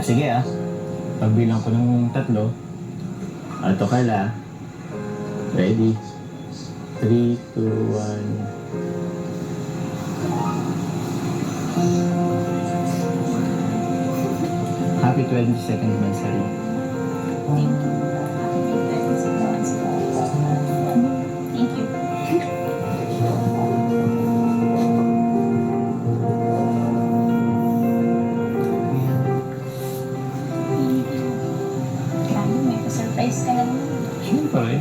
Sige pagbilang ko ng 3, alto ka la. Ready? 3, 2, 1. Happy 22nd anniversary. Thank you. Thank you. Grabe, may pa-surprise ka lang. Siyempre,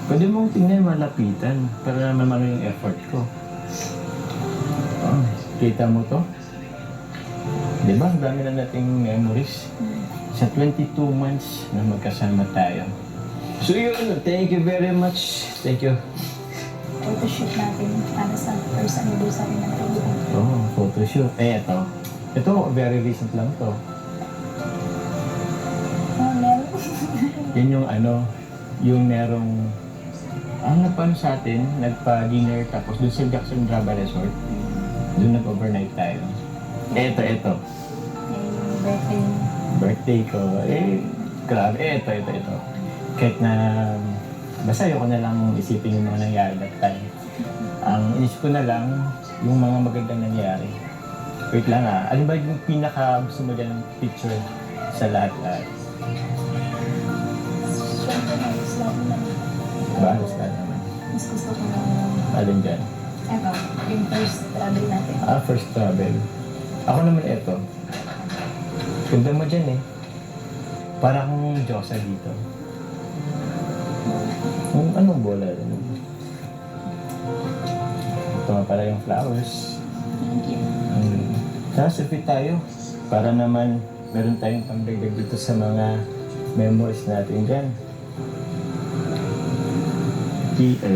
pwede mong tingnan malapitan para naman ano yung effort ko. Kita mo to? Diba? Ang dami na nating memories. Sa 22 months na magkasama tayo. So yun, thank you very much. Thank you. Photoshoot natin para sa first anniversary ng kaibigan. Photoshoot. Ito. Ito, very recent lang to. Meron. Yun yung yung merong, nagpaano sa atin, nagpa-dinner tapos dun sa Jackson Draba Resort. Dun nag-overnight tayo. Ito. Yung birthday. Birthday ko. Grabe. Ito. Kahit na, basta ayoko na lang isipin yung mga nangyari that time. Ang inisip ko na lang, yung mga magandang nangyari. Wait lang alin ba yung pinaka gusto mo dyan picture sa lahat-lahat? Siyempre, mas love naman. Balas ka naman. Mas gusto ko lang Alin dyan? ito, yung first travel natin. First travel. Ako naman ito. Ganda mo dyan Para kang Diyosa dito. Anong bola? Ito nga pala yung flowers. Thank you. Sasapit tayo. Para naman meron tayong pangdagdag dito sa mga memories natin dyan. 3, 2...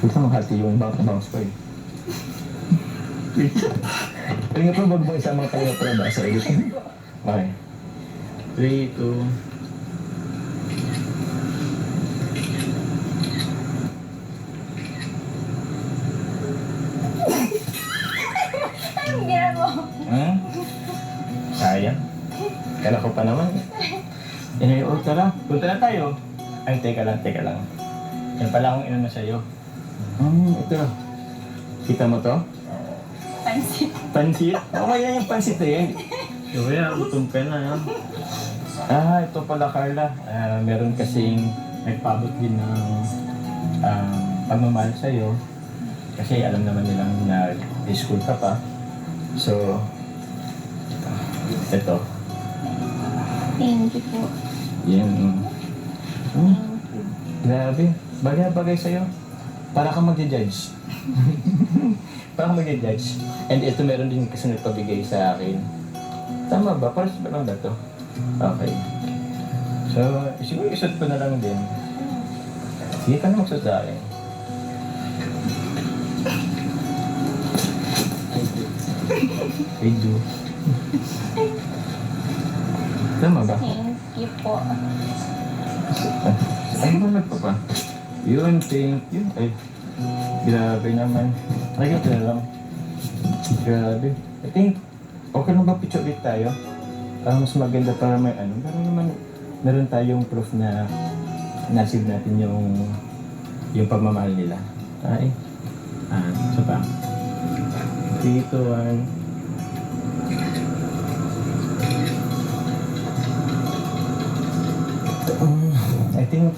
Huwag na makati yung bounce ko Kaya nga pa magbang isang mga kanya para ba sa edit. Okay. 3, 2... Anong ginagawa? Sayang. Kala ko pa naman. Tara. Punta na tayo. Ay, teka lang. Yan pala akong inano sa'yo. Ito. Kita mo to? Pansit. Pansit? Yan yung pansit yan. Kaya, gutom ka na. Ito pala Carla. Meron kasing nagpabot din ng pagmamahal sa'yo. Kasi alam naman nilang na school ka pa. So, ito. Thank you po. Yan. Thank you. Grabe. Bagay na bagay sa'yo. Para kang mag-judge. Para kang mag-judge. And ito meron din kasi nagpabigay sa akin. Tama ba? Para sa lang ba ito? Okay. So, siguro isot ko na lang din. Sige ka na magsot sa akin. I do. Tama ba? Thank you po. Ay, bulag pa pa. Yun, thank you. Ay, grabe naman. Ay, ito na lang. Grabe. I think, okay lang ba picture ulit tayo? Mas maganda para may pero naman, meron tayong proof na nasib natin yung pagmamahal nila. Ay. So pa. 3, 2, 1. I think